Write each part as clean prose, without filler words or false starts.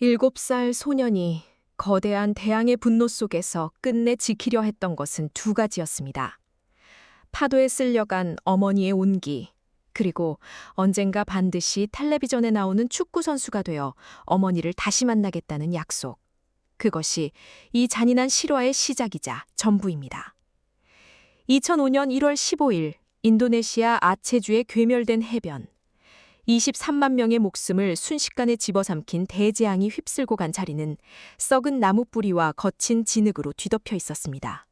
7살 소년이 거대한 태양의 분노 속에서 끝내 지키려 했던 것은 두 가지였습니다. 파도에 쓸려간 어머니의 온기, 그리고 언젠가 반드시 텔레비전에 나오는 축구 선수가 되어 어머니를 다시 만나겠다는 약속. 그것이 이 잔인한 실화의 시작이자 전부입니다. 2005년 1월 15일 인도네시아 아체주의 괴멸된 해변. 23만 명의 목숨을 순식간에 집어삼킨 대재앙이 휩쓸고 간 자리는 썩은 나무 뿌리와 거친 진흙으로 뒤덮여 있었습니다.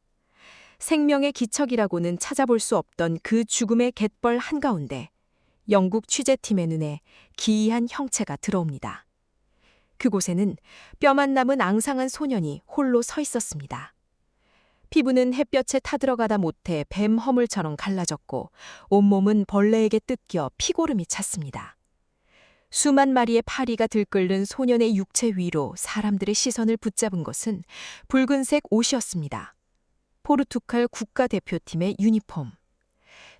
생명의 기척이라고는 찾아볼 수 없던 그 죽음의 갯벌 한가운데 영국 취재팀의 눈에 기이한 형체가 들어옵니다. 그곳에는 뼈만 남은 앙상한 소년이 홀로 서 있었습니다. 피부는 햇볕에 타들어가다 못해 뱀 허물처럼 갈라졌고 온몸은 벌레에게 뜯겨 피고름이 찼습니다. 수만 마리의 파리가 들끓는 소년의 육체 위로 사람들의 시선을 붙잡은 것은 붉은색 옷이었습니다. 포르투갈 국가대표팀의 유니폼.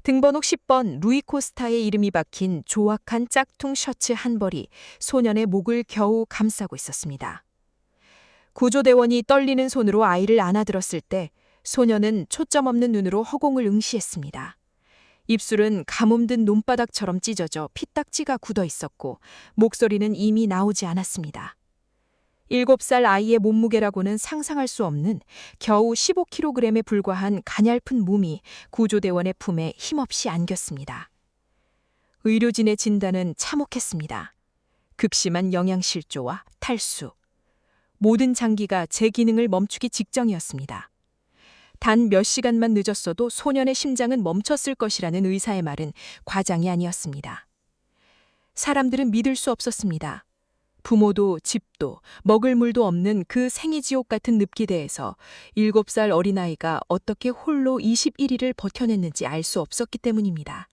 등번호 10번 루이 코스타의 이름이 박힌 조악한 짝퉁 셔츠 한 벌이 소년의 목을 겨우 감싸고 있었습니다. 구조대원이 떨리는 손으로 아이를 안아들었을 때 소년은 초점 없는 눈으로 허공을 응시했습니다. 입술은 가뭄든 논바닥처럼 찢어져 피딱지가 굳어 있었고 목소리는 이미 나오지 않았습니다. 7살 아이의 몸무게라고는 상상할 수 없는 겨우 15kg에 불과한 가냘픈 몸이 구조대원의 품에 힘없이 안겼습니다. 의료진의 진단은 참혹했습니다. 극심한 영양실조와 탈수. 모든 장기가 제 기능을 멈추기 직전이었습니다. 단 몇 시간만 늦었어도 소년의 심장은 멈췄을 것이라는 의사의 말은 과장이 아니었습니다. 사람들은 믿을 수 없었습니다. 부모도 집도 먹을 물도 없는 그 생이지옥 같은 늪기대에서 7살 어린아이가 어떻게 홀로 21일을 버텨냈는지 알 수 없었기 때문입니다.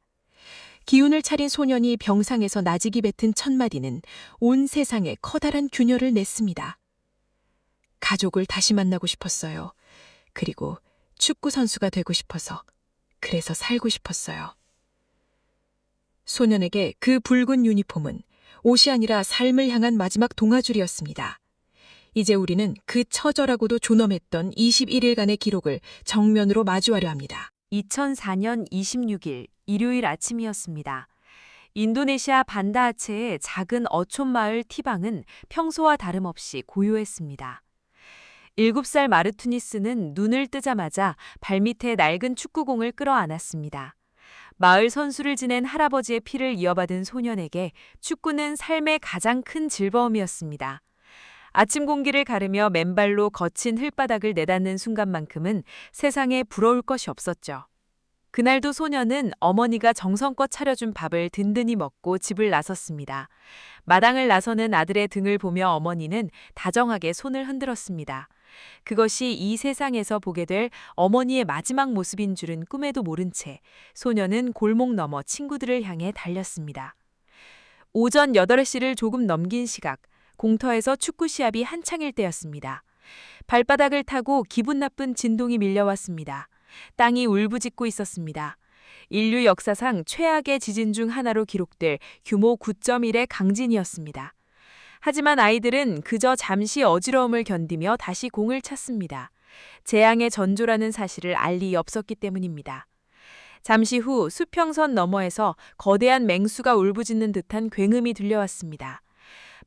기운을 차린 소년이 병상에서 나직이 뱉은 첫 마디는 온 세상에 커다란 균열을 냈습니다. 가족을 다시 만나고 싶었어요. 그리고 축구 선수가 되고 싶어서, 그래서 살고 싶었어요. 소년에게 그 붉은 유니폼은 옷이 아니라 삶을 향한 마지막 동아줄이었습니다. 이제 우리는 그 처절하고도 존엄했던 21일간의 기록을 정면으로 마주하려 합니다. 2004년 26일 일요일 아침이었습니다. 인도네시아 반다아체의 작은 어촌 마을 티방은 평소와 다름없이 고요했습니다. 7살 마르투니스는 눈을 뜨자마자 발밑에 낡은 축구공을 끌어안았습니다. 마을 선수를 지낸 할아버지의 피를 이어받은 소년에게 축구는 삶의 가장 큰 즐거움이었습니다. 아침 공기를 가르며 맨발로 거친 흙바닥을 내닫는 순간만큼은 세상에 부러울 것이 없었죠. 그날도 소년은 어머니가 정성껏 차려준 밥을 든든히 먹고 집을 나섰습니다. 마당을 나서는 아들의 등을 보며 어머니는 다정하게 손을 흔들었습니다. 그것이 이 세상에서 보게 될 어머니의 마지막 모습인 줄은 꿈에도 모른 채 소년은 골목 너머 친구들을 향해 달렸습니다. 오전 8시를 조금 넘긴 시각, 공터에서 축구 시합이 한창일 때였습니다. 발바닥을 타고 기분 나쁜 진동이 밀려왔습니다. 땅이 울부짖고 있었습니다. 인류 역사상 최악의 지진 중 하나로 기록될 규모 9.1의 강진이었습니다. 하지만 아이들은 그저 잠시 어지러움을 견디며 다시 공을 찼습니다. 재앙의 전조라는 사실을 알 리 없었기 때문입니다. 잠시 후 수평선 너머에서 거대한 맹수가 울부짖는 듯한 굉음이 들려왔습니다.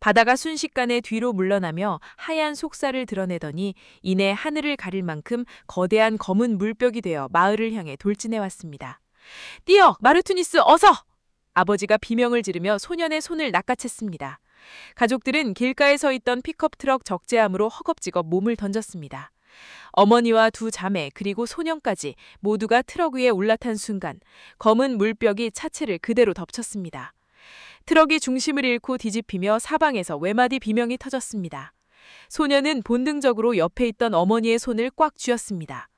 바다가 순식간에 뒤로 물러나며 하얀 속살을 드러내더니 이내 하늘을 가릴 만큼 거대한 검은 물벽이 되어 마을을 향해 돌진해왔습니다. 뛰어! 마르투니스 어서! 아버지가 비명을 지르며 소년의 손을 낚아챘습니다. 가족들은 길가에 서 있던 픽업 트럭 적재함으로 허겁지겁 몸을 던졌습니다. 어머니와 두 자매 그리고 소년까지 모두가 트럭 위에 올라탄 순간 검은 물벽이 차체를 그대로 덮쳤습니다. 트럭이 중심을 잃고 뒤집히며 사방에서 외마디 비명이 터졌습니다. 소년은 본능적으로 옆에 있던 어머니의 손을 꽉 쥐었습니다.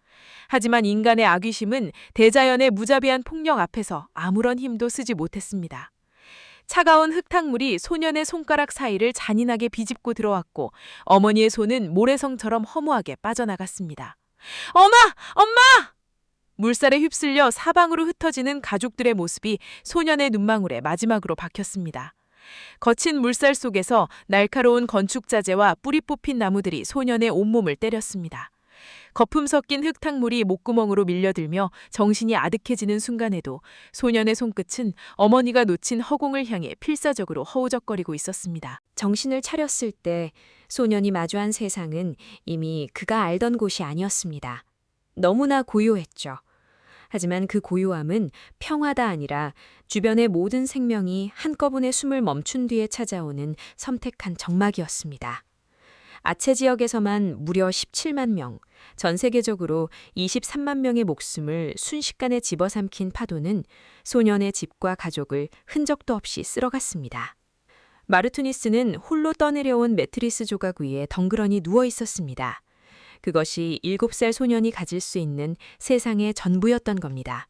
하지만 인간의 악의심은 대자연의 무자비한 폭력 앞에서 아무런 힘도 쓰지 못했습니다. 차가운 흙탕물이 소년의 손가락 사이를 잔인하게 비집고 들어왔고 어머니의 손은 모래성처럼 허무하게 빠져나갔습니다. 엄마! 엄마! 물살에 휩쓸려 사방으로 흩어지는 가족들의 모습이 소년의 눈망울에 마지막으로 박혔습니다. 거친 물살 속에서 날카로운 건축 자재와 뿌리 뽑힌 나무들이 소년의 온몸을 때렸습니다. 거품 섞인 흙탕물이 목구멍으로 밀려들며 정신이 아득해지는 순간에도 소년의 손끝은 어머니가 놓친 허공을 향해 필사적으로 허우적거리고 있었습니다. 정신을 차렸을 때 소년이 마주한 세상은 이미 그가 알던 곳이 아니었습니다. 너무나 고요했죠. 하지만 그 고요함은 평화가 아니라 주변의 모든 생명이 한꺼번에 숨을 멈춘 뒤에 찾아오는 섬뜩한 적막이었습니다. 아체 지역에서만 무려 17만 명, 전 세계적으로 23만 명의 목숨을 순식간에 집어삼킨 파도는 소년의 집과 가족을 흔적도 없이 쓸어갔습니다. 마르투니스는 홀로 떠내려온 매트리스 조각 위에 덩그러니 누워 있었습니다. 그것이 7살 소년이 가질 수 있는 세상의 전부였던 겁니다.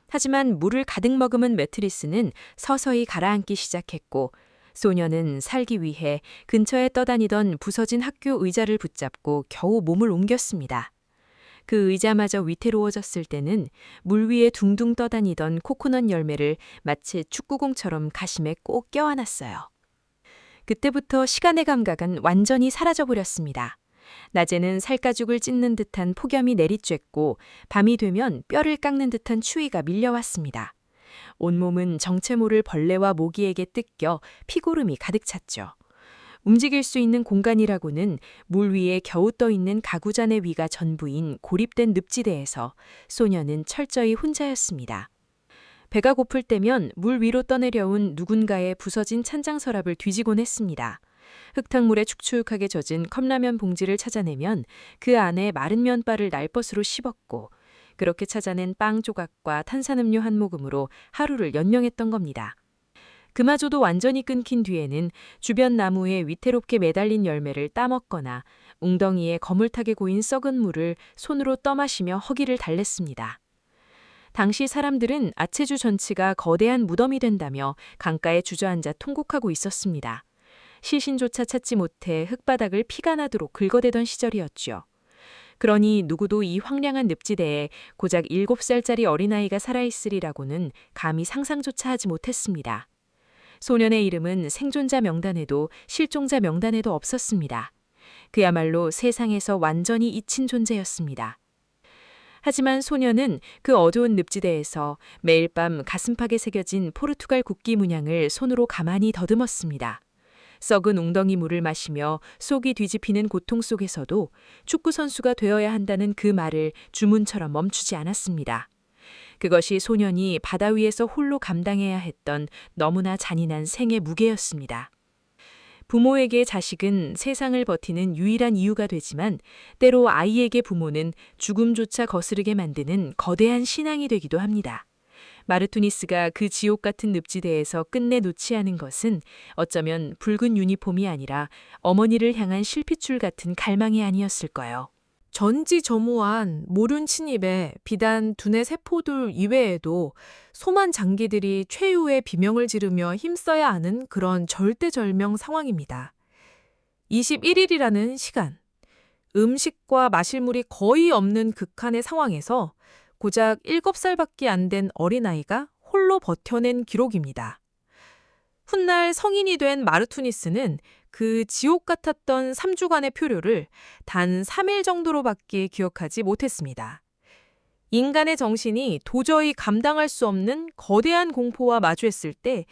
하지만 물을 가득 머금은 매트리스는 서서히 가라앉기 시작했고 소년은 살기 위해 근처에 떠다니던 부서진 학교 의자를 붙잡고 겨우 몸을 옮겼습니다. 그 의자마저 위태로워졌을 때는 물 위에 둥둥 떠다니던 코코넛 열매를 마치 축구공처럼 가심에 꼭 껴안았어요. 그때부터 시간의 감각은 완전히 사라져버렸습니다. 낮에는 살가죽을 찢는 듯한 폭염이 내리쬐고 밤이 되면 뼈를 깎는 듯한 추위가 밀려왔습니다. 온몸은 정체 모를 벌레와 모기에게 뜯겨 피고름이 가득 찼죠. 움직일 수 있는 공간이라고는 물 위에 겨우 떠있는 가구잔의 위가 전부인 고립된 늪지대에서 소년은 철저히 혼자였습니다. 배가 고플 때면 물 위로 떠내려온 누군가의 부서진 찬장 서랍을 뒤지곤 했습니다. 흙탕물에 축축하게 젖은 컵라면 봉지를 찾아내면 그 안에 마른 면발을 날벗으로 씹었고 그렇게 찾아낸 빵 조각과 탄산음료 한 모금으로 하루를 연명했던 겁니다. 그마저도 완전히 끊긴 뒤에는 주변 나무에 위태롭게 매달린 열매를 따먹거나 웅덩이에 거물타게 고인 썩은 물을 손으로 떠마시며 허기를 달랬습니다. 당시 사람들은 아체주 전체가 거대한 무덤이 된다며 강가에 주저앉아 통곡하고 있었습니다. 시신조차 찾지 못해 흙바닥을 피가 나도록 긁어대던 시절이었죠. 그러니 누구도 이 황량한 늪지대에 고작 7살짜리 어린아이가 살아있으리라고는 감히 상상조차 하지 못했습니다. 소년의 이름은 생존자 명단에도 실종자 명단에도 없었습니다. 그야말로 세상에서 완전히 잊힌 존재였습니다. 하지만 소년은 그 어두운 늪지대에서 매일 밤 가슴팍에 새겨진 포르투갈 국기 문양을 손으로 가만히 더듬었습니다. 썩은 웅덩이 물을 마시며 속이 뒤집히는 고통 속에서도 축구선수가 되어야 한다는 그 말을 주문처럼 멈추지 않았습니다. 그것이 소년이 바다 위에서 홀로 감당해야 했던 너무나 잔인한 생의 무게였습니다. 부모에게 자식은 세상을 버티는 유일한 이유가 되지만 때로 아이에게 부모는 죽음조차 거스르게 만드는 거대한 신앙이 되기도 합니다. 마르투니스가 그 지옥 같은 늪지대에서 끝내 놓지 않은 것은 어쩌면 붉은 유니폼이 아니라 어머니를 향한 실핏줄 같은 갈망이 아니었을까요? 전지전무한 모륜 침입에 비단 두뇌 세포들 이외에도 소만 장기들이 최후의 비명을 지르며 힘써야 하는 그런 절대절명 상황입니다. 21일이라는 시간, 음식과 마실 물이 거의 없는 극한의 상황에서 고작 7살밖에 안 된 어린아이가 홀로 버텨낸 기록입니다. 훗날 성인이 된 마르투니스는 그 지옥 같았던 3주간의 표류를 단 3일 정도로밖에 기억하지 못했습니다. 인간의 정신이 도저히 감당할 수 없는 거대한 공포와 마주했을 때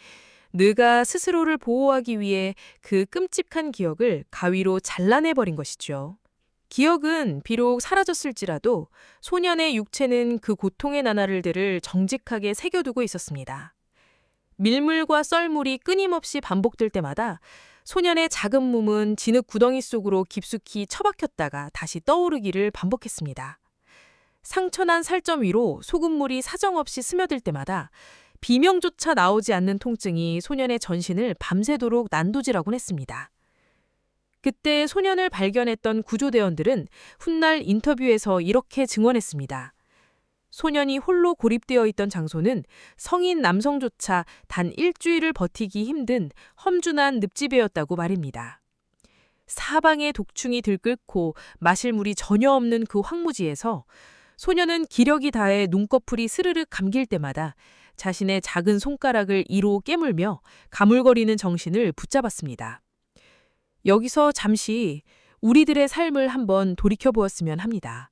느가 스스로를 보호하기 위해 그 끔찍한 기억을 가위로 잘라내버린 것이죠. 기억은 비록 사라졌을지라도 소년의 육체는 그 고통의 나날들을 정직하게 새겨두고 있었습니다. 밀물과 썰물이 끊임없이 반복될 때마다 소년의 작은 몸은 진흙 구덩이 속으로 깊숙이 처박혔다가 다시 떠오르기를 반복했습니다. 상처난 살점 위로 소금물이 사정없이 스며들 때마다 비명조차 나오지 않는 통증이 소년의 전신을 밤새도록 난도질하곤 했습니다. 그때 소년을 발견했던 구조대원들은 훗날 인터뷰에서 이렇게 증언했습니다. 소년이 홀로 고립되어 있던 장소는 성인 남성조차 단 일주일을 버티기 힘든 험준한 늪지배였다고 말입니다. 사방에 독충이 들끓고 마실 물이 전혀 없는 그 황무지에서 소년은 기력이 다해 눈꺼풀이 스르륵 감길 때마다 자신의 작은 손가락을 이로 깨물며 가물거리는 정신을 붙잡았습니다. 여기서 잠시 우리들의 삶을 한번 돌이켜보았으면 합니다.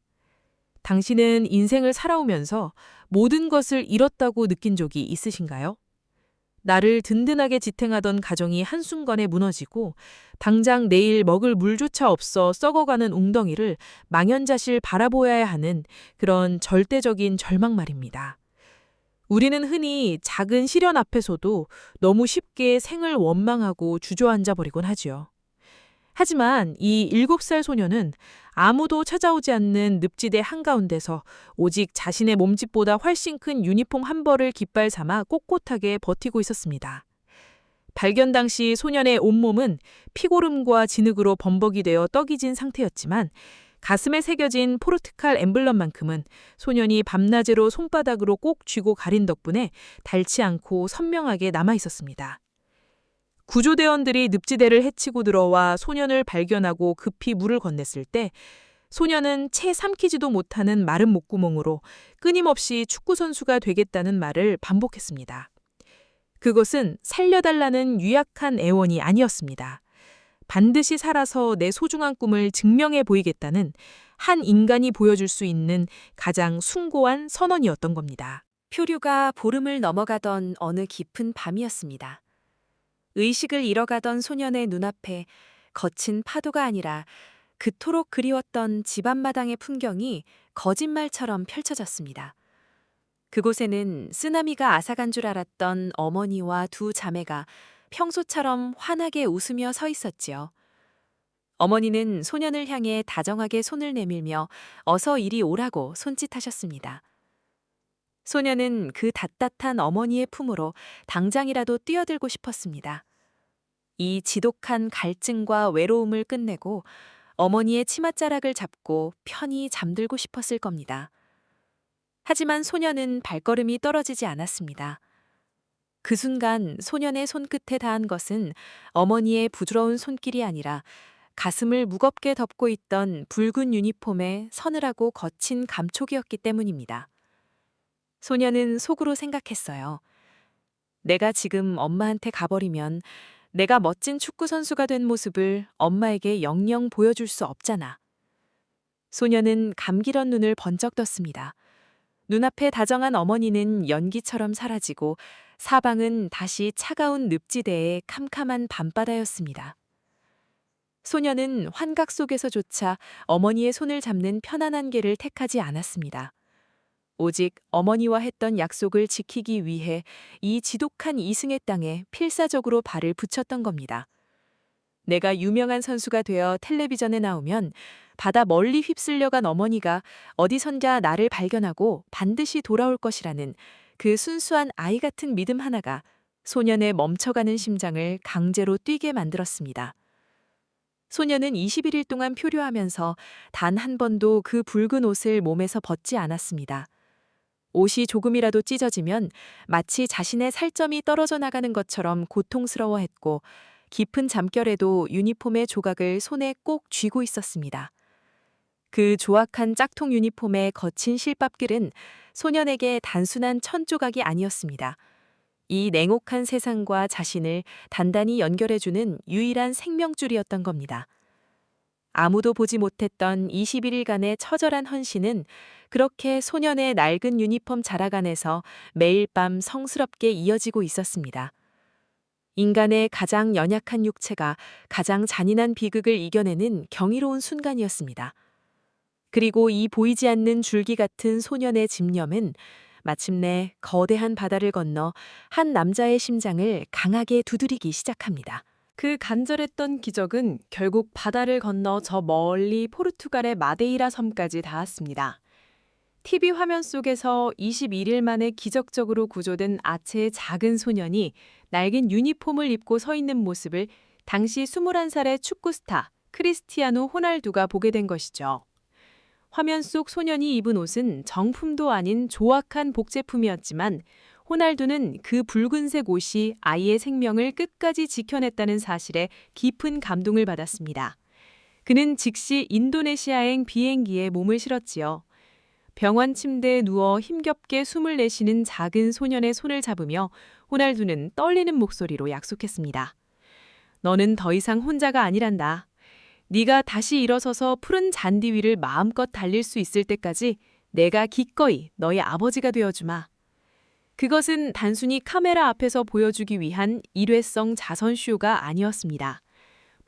당신은 인생을 살아오면서 모든 것을 잃었다고 느낀 적이 있으신가요? 나를 든든하게 지탱하던 가정이 한순간에 무너지고 당장 내일 먹을 물조차 없어 썩어가는 웅덩이를 망연자실 바라보아야 하는 그런 절대적인 절망 말입니다. 우리는 흔히 작은 시련 앞에서도 너무 쉽게 생을 원망하고 주저앉아 버리곤 하지요. 하지만 이 7살 소녀는 아무도 찾아오지 않는 늪지대 한가운데서 오직 자신의 몸집보다 훨씬 큰 유니폼 한 벌을 깃발 삼아 꼿꼿하게 버티고 있었습니다. 발견 당시 소년의 온몸은 피고름과 진흙으로 범벅이 되어 떡이 진 상태였지만 가슴에 새겨진 포르투갈 엠블럼만큼은 소년이 밤낮으로 손바닥으로 꼭 쥐고 가린 덕분에 닳지 않고 선명하게 남아 있었습니다. 구조대원들이 늪지대를 헤치고 들어와 소년을 발견하고 급히 물을 건넸을 때 소년은 채 삼키지도 못하는 마른 목구멍으로 끊임없이 축구선수가 되겠다는 말을 반복했습니다. 그것은 살려달라는 유약한 애원이 아니었습니다. 반드시 살아서 내 소중한 꿈을 증명해 보이겠다는 한 인간이 보여줄 수 있는 가장 숭고한 선언이었던 겁니다. 표류가 보름을 넘어가던 어느 깊은 밤이었습니다. 의식을 잃어가던 소년의 눈앞에 거친 파도가 아니라 그토록 그리웠던 집 앞마당의 풍경이 거짓말처럼 펼쳐졌습니다. 그곳에는 쓰나미가 앗아간 줄 알았던 어머니와 두 자매가 평소처럼 환하게 웃으며 서 있었지요. 어머니는 소년을 향해 다정하게 손을 내밀며 어서 이리 오라고 손짓하셨습니다. 소년은 그 따뜻한 어머니의 품으로 당장이라도 뛰어들고 싶었습니다. 이 지독한 갈증과 외로움을 끝내고 어머니의 치맛자락을 잡고 편히 잠들고 싶었을 겁니다. 하지만 소년은 발걸음이 떨어지지 않았습니다. 그 순간 소년의 손끝에 닿은 것은 어머니의 부드러운 손길이 아니라 가슴을 무겁게 덮고 있던 붉은 유니폼의 서늘하고 거친 감촉이었기 때문입니다. 소년은 속으로 생각했어요. 내가 지금 엄마한테 가버리면 내가 멋진 축구선수가 된 모습을 엄마에게 영영 보여줄 수 없잖아. 소년은 감기런 눈을 번쩍 떴습니다. 눈앞에 다정한 어머니는 연기처럼 사라지고 사방은 다시 차가운 늪지대의 캄캄한 밤바다였습니다. 소년은 환각 속에서조차 어머니의 손을 잡는 편안한 길을 택하지 않았습니다. 오직 어머니와 했던 약속을 지키기 위해 이 지독한 이승의 땅에 필사적으로 발을 붙였던 겁니다. 내가 유명한 선수가 되어 텔레비전에 나오면 바다 멀리 휩쓸려간 어머니가 어디선가 나를 발견하고 반드시 돌아올 것이라는 그 순수한 아이 같은 믿음 하나가 소년의 멈춰가는 심장을 강제로 뛰게 만들었습니다. 소년은 21일 동안 표류하면서 단 한 번도 그 붉은 옷을 몸에서 벗지 않았습니다. 옷이 조금이라도 찢어지면 마치 자신의 살점이 떨어져 나가는 것처럼 고통스러워했고 깊은 잠결에도 유니폼의 조각을 손에 꼭 쥐고 있었습니다. 그 조악한 짝퉁 유니폼의 거친 실밥길은 소년에게 단순한 천조각이 아니었습니다. 이 냉혹한 세상과 자신을 단단히 연결해주는 유일한 생명줄이었던 겁니다. 아무도 보지 못했던 21일간의 처절한 헌신은 그렇게 소년의 낡은 유니폼 자락 안에서 매일 밤 성스럽게 이어지고 있었습니다. 인간의 가장 연약한 육체가 가장 잔인한 비극을 이겨내는 경이로운 순간이었습니다. 그리고 이 보이지 않는 줄기 같은 소년의 집념은 마침내 거대한 바다를 건너 한 남자의 심장을 강하게 두드리기 시작합니다. 그 간절했던 기적은 결국 바다를 건너 저 멀리 포르투갈의 마데이라 섬까지 닿았습니다. TV 화면 속에서 21일 만에 기적적으로 구조된 아체의 작은 소년이 낡은 유니폼을 입고 서 있는 모습을 당시 21살의 축구 스타 크리스티아누 호날두가 보게 된 것이죠. 화면 속 소년이 입은 옷은 정품도 아닌 조악한 복제품이었지만 호날두는 그 붉은색 옷이 아이의 생명을 끝까지 지켜냈다는 사실에 깊은 감동을 받았습니다. 그는 즉시 인도네시아행 비행기에 몸을 실었지요. 병원 침대에 누워 힘겹게 숨을 내쉬는 작은 소년의 손을 잡으며 호날두는 떨리는 목소리로 약속했습니다. 너는 더 이상 혼자가 아니란다. 네가 다시 일어서서 푸른 잔디 위를 마음껏 달릴 수 있을 때까지 내가 기꺼이 너의 아버지가 되어주마. 그것은 단순히 카메라 앞에서 보여주기 위한 일회성 자선쇼가 아니었습니다.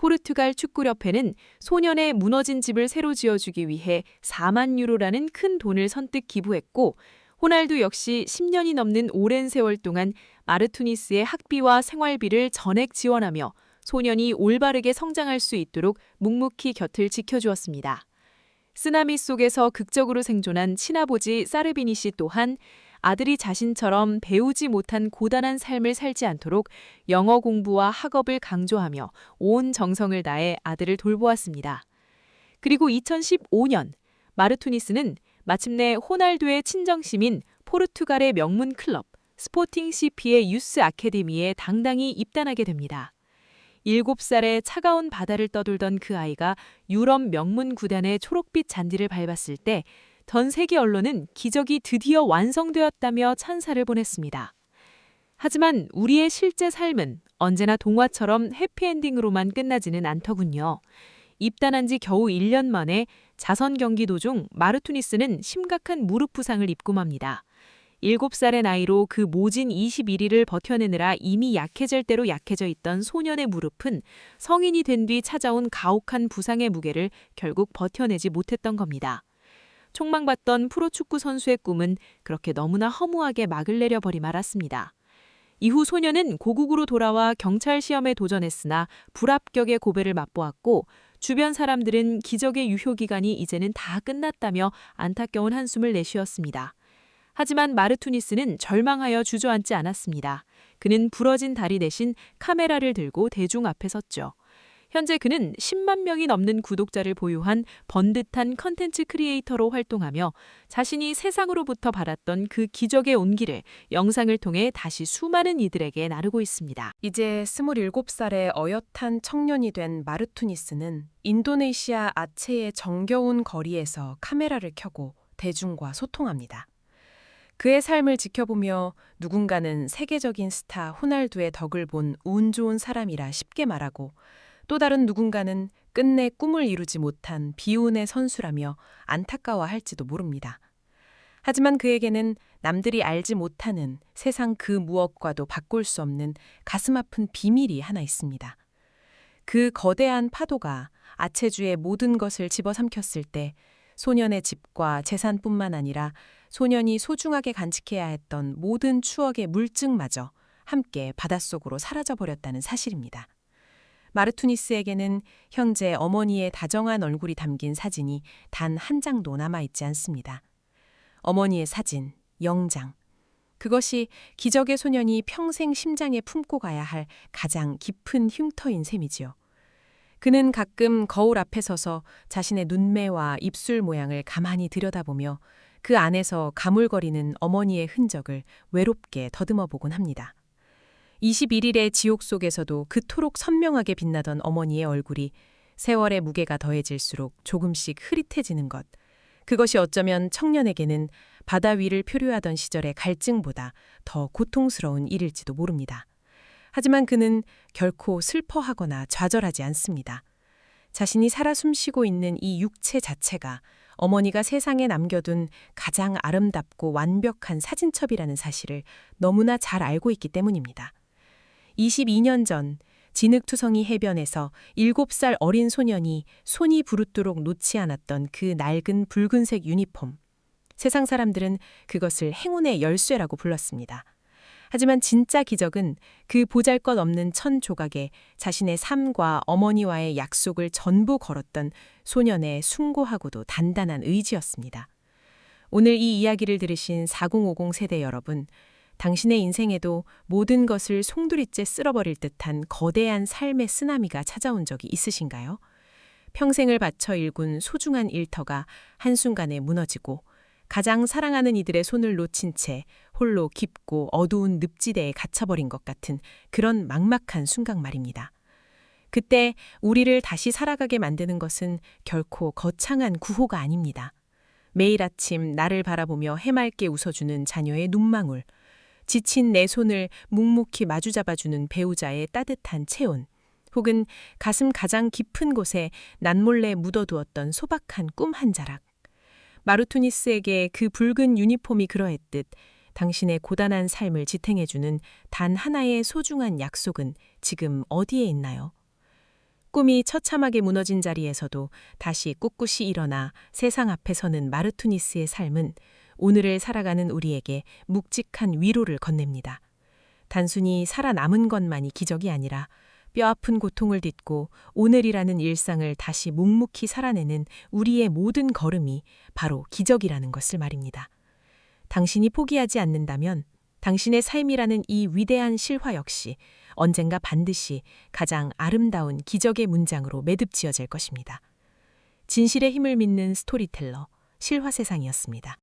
포르투갈 축구협회는 소년의 무너진 집을 새로 지어주기 위해 4만 유로라는 큰 돈을 선뜻 기부했고 호날두 역시 10년이 넘는 오랜 세월 동안 마르투니스의 학비와 생활비를 전액 지원하며 소년이 올바르게 성장할 수 있도록 묵묵히 곁을 지켜주었습니다. 쓰나미 속에서 극적으로 생존한 친아버지 사르비니 씨 또한 아들이 자신처럼 배우지 못한 고단한 삶을 살지 않도록 영어 공부와 학업을 강조하며 온 정성을 다해 아들을 돌보았습니다. 그리고 2015년 마르투니스는 마침내 호날두의 친정심인 포르투갈의 명문 클럽 스포팅 CP의 유스 아카데미에 당당히 입단하게 됩니다. 7살에 차가운 바다를 떠돌던 그 아이가 유럽 명문 구단의 초록빛 잔디를 밟았을 때 전 세계 언론은 기적이 드디어 완성되었다며 찬사를 보냈습니다. 하지만 우리의 실제 삶은 언제나 동화처럼 해피엔딩으로만 끝나지는 않더군요. 입단한 지 겨우 1년 만에 자선 경기 도중 마르투니스는 심각한 무릎 부상을 입고 맙니다. 7살의 나이로 그 모진 21일을 버텨내느라 이미 약해질 대로 약해져 있던 소년의 무릎은 성인이 된 뒤 찾아온 가혹한 부상의 무게를 결국 버텨내지 못했던 겁니다. 촉망받던 프로축구 선수의 꿈은 그렇게 너무나 허무하게 막을 내려버리 말았습니다. 이후 소년은 고국으로 돌아와 경찰 시험에 도전했으나 불합격의 고배를 맛보았고 주변 사람들은 기적의 유효기간이 이제는 다 끝났다며 안타까운 한숨을 내쉬었습니다. 하지만 마르투니스는 절망하여 주저앉지 않았습니다. 그는 부러진 다리 대신 카메라를 들고 대중 앞에 섰죠. 현재 그는 10만 명이 넘는 구독자를 보유한 번듯한 컨텐츠 크리에이터로 활동하며 자신이 세상으로부터 받았던 그 기적의 온기를 영상을 통해 다시 수많은 이들에게 나누고 있습니다. 이제 27살의 어엿한 청년이 된 마르투니스는 인도네시아 아체의 정겨운 거리에서 카메라를 켜고 대중과 소통합니다. 그의 삶을 지켜보며 누군가는 세계적인 스타 호날두의 덕을 본 운 좋은 사람이라 쉽게 말하고 또 다른 누군가는 끝내 꿈을 이루지 못한 비운의 선수라며 안타까워할지도 모릅니다. 하지만 그에게는 남들이 알지 못하는 세상 그 무엇과도 바꿀 수 없는 가슴 아픈 비밀이 하나 있습니다. 그 거대한 파도가 아체주의 모든 것을 집어삼켰을 때 소년의 집과 재산뿐만 아니라 소년이 소중하게 간직해야 했던 모든 추억의 물증마저 함께 바닷속으로 사라져버렸다는 사실입니다. 마르투니스에게는 현재 어머니의 다정한 얼굴이 담긴 사진이 단 한 장도 남아있지 않습니다. 어머니의 사진, 영장. 그것이 기적의 소년이 평생 심장에 품고 가야 할 가장 깊은 흉터인 셈이지요. 그는 가끔 거울 앞에 서서 자신의 눈매와 입술 모양을 가만히 들여다보며 그 안에서 가물거리는 어머니의 흔적을 외롭게 더듬어 보곤 합니다. 21일의 지옥 속에서도 그토록 선명하게 빛나던 어머니의 얼굴이 세월의 무게가 더해질수록 조금씩 흐릿해지는 것. 그것이 어쩌면 청년에게는 바다 위를 표류하던 시절의 갈증보다 더 고통스러운 일일지도 모릅니다. 하지만 그는 결코 슬퍼하거나 좌절하지 않습니다. 자신이 살아 숨쉬고 있는 이 육체 자체가 어머니가 세상에 남겨둔 가장 아름답고 완벽한 사진첩이라는 사실을 너무나 잘 알고 있기 때문입니다. 22년 전 진흙투성이 해변에서 7살 어린 소년이 손이 부르도록 놓지 않았던 그 낡은 붉은색 유니폼. 세상 사람들은 그것을 행운의 열쇠라고 불렀습니다. 하지만 진짜 기적은 그 보잘것없는 천 조각에 자신의 삶과 어머니와의 약속을 전부 걸었던 소년의 숭고하고도 단단한 의지였습니다. 오늘 이 이야기를 들으신 4050 세대 여러분, 당신의 인생에도 모든 것을 송두리째 쓸어버릴 듯한 거대한 삶의 쓰나미가 찾아온 적이 있으신가요? 평생을 바쳐 일군 소중한 일터가 한순간에 무너지고 가장 사랑하는 이들의 손을 놓친 채 홀로 깊고 어두운 늪지대에 갇혀버린 것 같은 그런 막막한 순간 말입니다. 그때 우리를 다시 살아가게 만드는 것은 결코 거창한 구호가 아닙니다. 매일 아침 나를 바라보며 해맑게 웃어주는 자녀의 눈망울, 지친 내 손을 묵묵히 마주잡아주는 배우자의 따뜻한 체온, 혹은 가슴 가장 깊은 곳에 난몰래 묻어두었던 소박한 꿈 한 자락. 마르투니스에게 그 붉은 유니폼이 그러했듯 당신의 고단한 삶을 지탱해주는 단 하나의 소중한 약속은 지금 어디에 있나요? 꿈이 처참하게 무너진 자리에서도 다시 꿋꿋이 일어나 세상 앞에 서는 마르투니스의 삶은 오늘을 살아가는 우리에게 묵직한 위로를 건넵니다. 단순히 살아남은 것만이 기적이 아니라 뼈아픈 고통을 딛고 오늘이라는 일상을 다시 묵묵히 살아내는 우리의 모든 걸음이 바로 기적이라는 것을 말입니다. 당신이 포기하지 않는다면 당신의 삶이라는 이 위대한 실화 역시 언젠가 반드시 가장 아름다운 기적의 문장으로 매듭지어질 것입니다. 진실의 힘을 믿는 스토리텔러, 실화세상이었습니다.